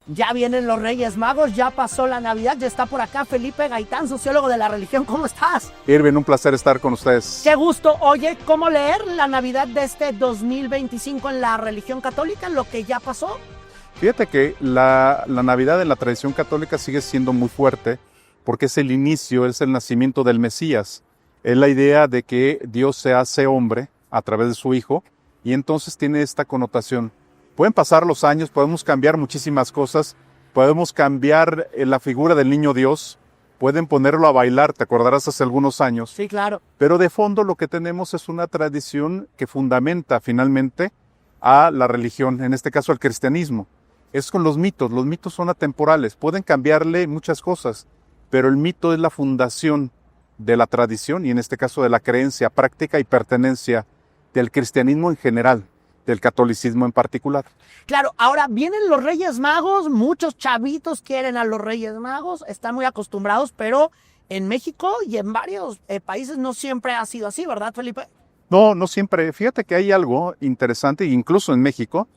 Ya vienen los Reyes Magos, ya pasó la Navidad, ya está por acá Felipe Gaitán, sociólogo de la religión. ¿Cómo estás? Irving, un placer estar con ustedes. Qué gusto. Oye, ¿cómo leer la Navidad de este 2025 en la religión católica, lo que ya pasó? Fíjate que la Navidad en la tradición católica sigue siendo muy fuerte porque es el inicio, es el nacimiento del Mesías. Es la idea de que Dios se hace hombre a través de su Hijo y entonces tiene esta connotación. Pueden pasar los años, podemos cambiar muchísimas cosas, podemos cambiar la figura del niño Dios, pueden ponerlo a bailar, te acordarás hace algunos años. Sí, claro. Pero de fondo lo que tenemos es una tradición que fundamenta finalmente a la religión, en este caso al cristianismo. Es con los mitos son atemporales, pueden cambiarle muchas cosas, pero el mito es la fundación de la tradición y en este caso de la creencia, práctica y pertenencia del cristianismo en general, del catolicismo en particular. Claro, ahora vienen los Reyes Magos, muchos chavitos quieren a los Reyes Magos, están muy acostumbrados, pero en México y en varios países no siempre ha sido así, ¿verdad, Felipe? No siempre. Fíjate que hay algo interesante, incluso en México,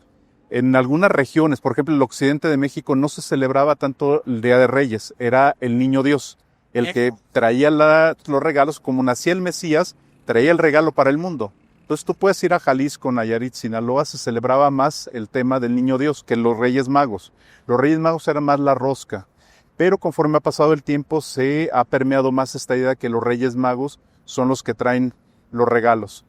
en algunas regiones, por ejemplo, el occidente de México no se celebraba tanto el Día de Reyes, era el Niño Dios, el que traía los regalos, como nacía el Mesías, traía el regalo para el mundo. Entonces tú puedes ir a Jalisco, Nayarit, Sinaloa, se celebraba más el tema del Niño Dios que los Reyes Magos. Los Reyes Magos eran más la rosca, pero conforme ha pasado el tiempo se ha permeado más esta idea de que los Reyes Magos son los que traen los regalos.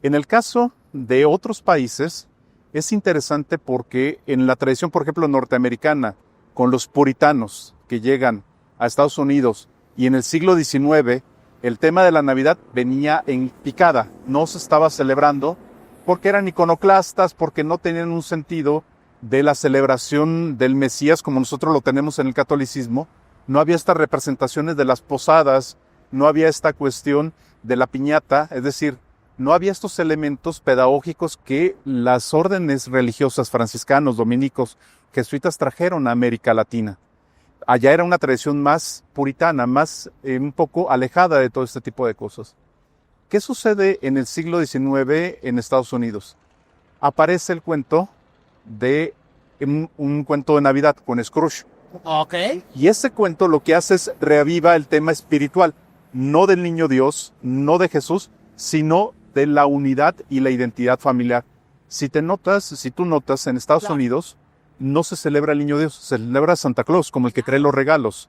En el caso de otros países, es interesante porque en la tradición, por ejemplo, norteamericana, con los puritanos que llegan a Estados Unidos y en el siglo XIX, el tema de la Navidad venía en picada, no se estaba celebrando porque eran iconoclastas, porque no tenían un sentido de la celebración del Mesías como nosotros lo tenemos en el catolicismo. No había estas representaciones de las posadas, no había esta cuestión de la piñata, es decir, no había estos elementos pedagógicos que las órdenes religiosas franciscanos, dominicos, jesuitas trajeron a América Latina. Allá era una tradición más puritana, más un poco alejada de todo este tipo de cosas. ¿Qué sucede en el siglo XIX en Estados Unidos? Aparece el cuento de un cuento de Navidad con Scrooge. Ok. Y ese cuento lo que hace es reaviva el tema espiritual, no del niño Dios, no de Jesús, sino de la unidad y la identidad familiar. Si tú notas en Estados Unidos, no se celebra el niño Dios, se celebra Santa Claus como el que trae los regalos.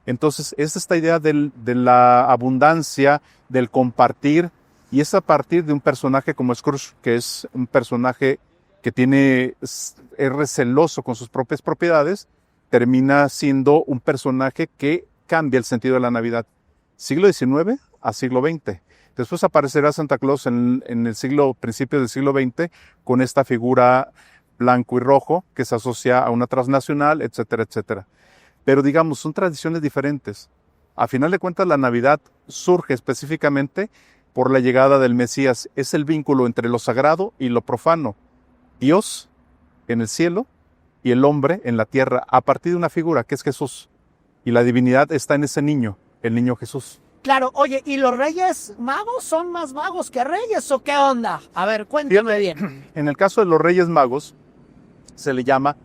Entonces es esta idea de la abundancia, del compartir, y es a partir de un personaje como Scrooge, que es un personaje que es receloso con sus propias propiedades, termina siendo un personaje que cambia el sentido de la Navidad. Siglo XIX a siglo XX. Después aparecerá Santa Claus en el principios del siglo XX con esta figura blanco y rojo, que se asocia a una transnacional, etcétera, etcétera. Pero digamos, son tradiciones diferentes. A final de cuentas, la Navidad surge específicamente por la llegada del Mesías. Es el vínculo entre lo sagrado y lo profano. Dios en el cielo y el hombre en la tierra, a partir de una figura que es Jesús. Y la divinidad está en ese niño, el niño Jesús. Claro, oye, ¿y los Reyes Magos son más magos que reyes o qué onda? A ver, cuéntame bien. En el caso de los Reyes Magos, se le llama,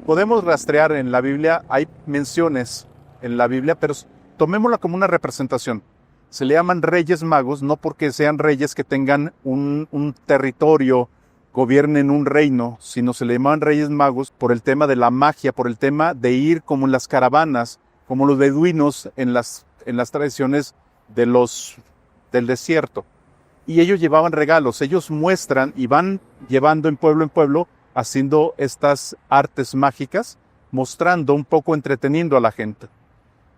podemos rastrear en la Biblia, hay menciones en la Biblia, pero tomémosla como una representación. Se le llaman Reyes Magos, no porque sean reyes que tengan un territorio, gobiernen un reino, sino se le llaman Reyes Magos por el tema de la magia, por el tema de ir como en las caravanas, como los beduinos en las tradiciones del desierto. Y ellos llevaban regalos, ellos muestran y van llevando en pueblo, haciendo estas artes mágicas, mostrando un poco, entreteniendo a la gente.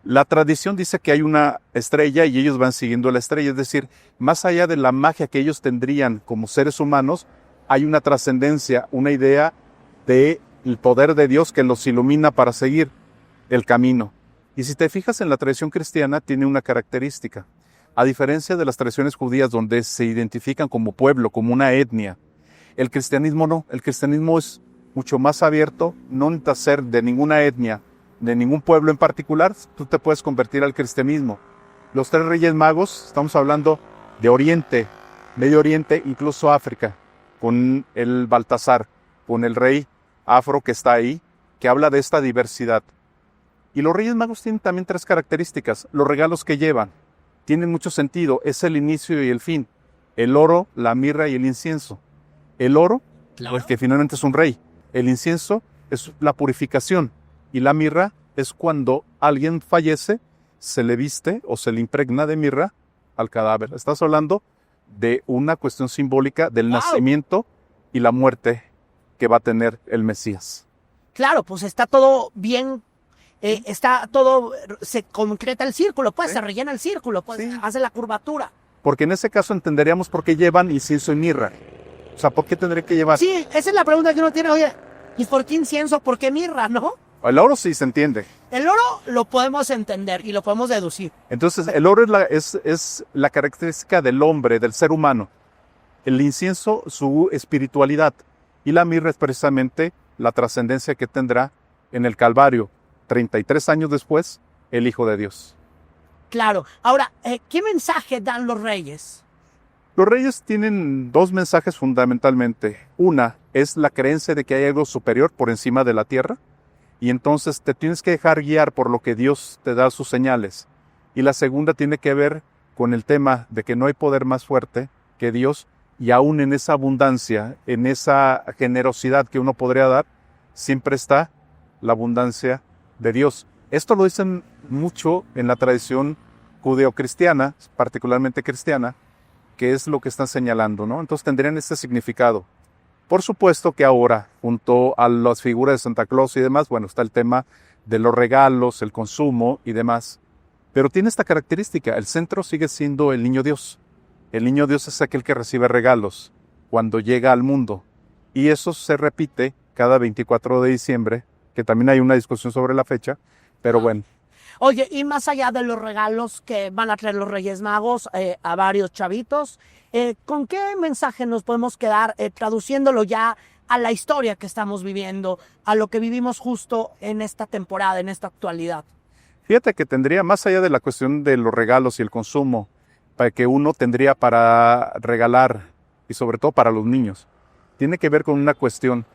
La tradición dice que hay una estrella y ellos van siguiendo la estrella, es decir, más allá de la magia que ellos tendrían como seres humanos, hay una trascendencia, una idea del poder de Dios que los ilumina para seguir el camino. Y si te fijas en la tradición cristiana, tiene una característica. A diferencia de las tradiciones judías donde se identifican como pueblo, como una etnia, el cristianismo no. El cristianismo es mucho más abierto, no necesitas ser de ninguna etnia, de ningún pueblo en particular, tú te puedes convertir al cristianismo. Los tres Reyes Magos, estamos hablando de Oriente, Medio Oriente, incluso África, con el Baltasar, con el rey afro que está ahí, que habla de esta diversidad. Y los Reyes Magos tienen también 3 características. Los regalos que llevan tienen mucho sentido, es el inicio y el fin. El oro, la mirra y el incienso. El oro, pues que finalmente es un rey. El incienso es la purificación. Y la mirra es cuando alguien fallece, se le viste o se le impregna de mirra al cadáver. Estás hablando de una cuestión simbólica del nacimiento y la muerte que va a tener el Mesías. Claro, pues está todo bien, está todo, se concreta el círculo, pues se rellena el círculo, pues hace la curvatura. Porque en ese caso entenderíamos por qué llevan incienso y mirra. O sea, ¿por qué tendría que llevar? Sí, esa es la pregunta que uno tiene, oye, ¿y por qué incienso? ¿Por qué mirra, no? El oro sí se entiende. El oro lo podemos entender y lo podemos deducir. Entonces, el oro es la característica del hombre, del ser humano. El incienso, su espiritualidad. Y la mirra es precisamente la trascendencia que tendrá en el Calvario, 33 años después, el Hijo de Dios. Claro. Ahora, ¿qué mensaje dan los reyes? Los reyes tienen 2 mensajes fundamentalmente. Una es la creencia de que hay algo superior por encima de la tierra. Y entonces te tienes que dejar guiar por lo que Dios te da sus señales. Y la segunda tiene que ver con el tema de que no hay poder más fuerte que Dios, y aún en esa abundancia, en esa generosidad que uno podría dar, siempre está la abundancia de Dios. Esto lo dicen mucho en la tradición judeocristiana, particularmente cristiana, que es lo que están señalando, ¿no? Entonces tendrían este significado. Por supuesto que ahora, junto a las figuras de Santa Claus y demás, bueno, está el tema de los regalos, el consumo y demás. Pero tiene esta característica, el centro sigue siendo el Niño Dios. El Niño Dios es aquel que recibe regalos cuando llega al mundo. Y eso se repite cada 24 de diciembre, que también hay una discusión sobre la fecha, pero bueno. Oye, y más allá de los regalos que van a traer los Reyes Magos a varios chavitos, ¿con qué mensaje nos podemos quedar traduciéndolo ya a la historia que estamos viviendo, a lo que vivimos justo en esta temporada, en esta actualidad? Fíjate que tendría, más allá de la cuestión de los regalos y el consumo, para que uno tendría para regalar, y sobre todo para los niños, tiene que ver con una cuestión,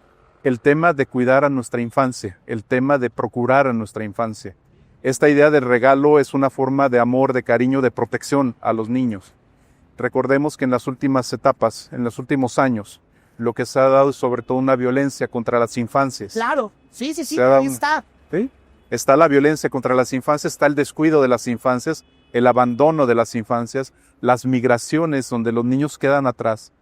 el tema de cuidar a nuestra infancia, el tema de procurar a nuestra infancia. Esta idea del regalo es una forma de amor, de cariño, de protección a los niños. Recordemos que en las últimas etapas, en los últimos años, lo que se ha dado es sobre todo una violencia contra las infancias. Claro, sí, ahí está. ¿Sí? Está la violencia contra las infancias, está el descuido de las infancias, el abandono de las infancias, las migraciones donde los niños quedan atrás.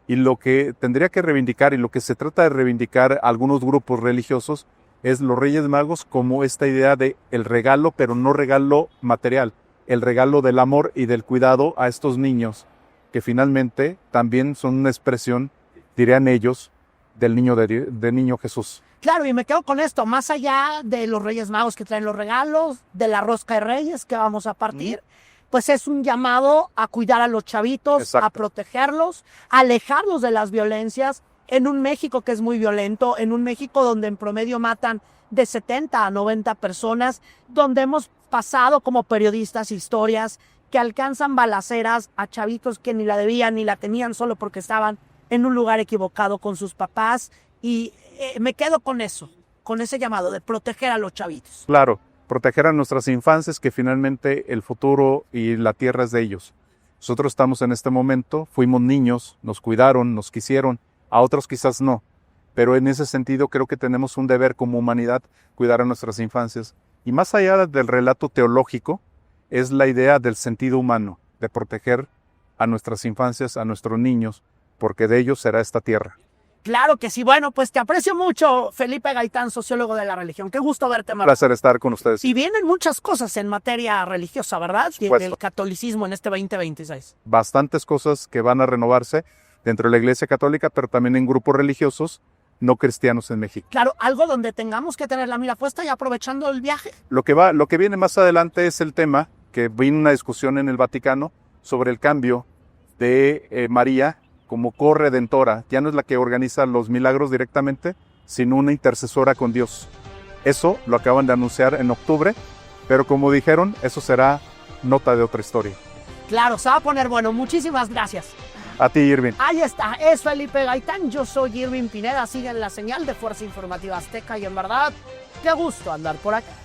Y lo que tendría que reivindicar y lo que se trata de reivindicar algunos grupos religiosos es los Reyes Magos como esta idea de el regalo, pero no regalo material, el regalo del amor y del cuidado a estos niños, que finalmente también son una expresión, dirían ellos, del niño Jesús. Claro, y me quedo con esto, más allá de los Reyes Magos que traen los regalos, de la rosca de Reyes que vamos a partir, pues es un llamado a cuidar a los chavitos, Exacto. a protegerlos, a alejarlos de las violencias, en un México que es muy violento, en un México donde en promedio matan de 70 a 90 personas, donde hemos pasado como periodistas historias que alcanzan balaceras a chavitos que ni la debían ni la tenían solo porque estaban en un lugar equivocado con sus papás, y me quedo con eso, con ese llamado de proteger a los chavitos. Claro, proteger a nuestras infancias, que finalmente el futuro y la tierra es de ellos. Nosotros estamos en este momento, fuimos niños, nos cuidaron, nos quisieron, a otros quizás no, pero en ese sentido creo que tenemos un deber como humanidad cuidar a nuestras infancias. Y más allá del relato teológico, es la idea del sentido humano, de proteger a nuestras infancias, a nuestros niños, porque de ellos será esta tierra. Claro que sí. Bueno, pues te aprecio mucho, Felipe Gaitán, sociólogo de la religión. Qué gusto verte, Marco. Un placer estar con ustedes. Y vienen muchas cosas en materia religiosa, ¿verdad? Del catolicismo en este 2026. Bastantes cosas que van a renovarse dentro de la Iglesia Católica, pero también en grupos religiosos no cristianos en México. Claro, algo donde tengamos que tener la mira puesta y aprovechando el viaje. Lo que viene más adelante es el tema que vino una discusión en el Vaticano sobre el cambio de María como corredentora. Ya no es la que organiza los milagros directamente, sino una intercesora con Dios. Eso lo acaban de anunciar en octubre, pero como dijeron, eso será nota de otra historia. Claro, se va a poner bueno. Muchísimas gracias. A ti, Irving. Ahí está, es Felipe Gaitán, yo soy Irving Pineda, siguen la señal de Fuerza Informativa Azteca y en verdad, Qué gusto andar por acá.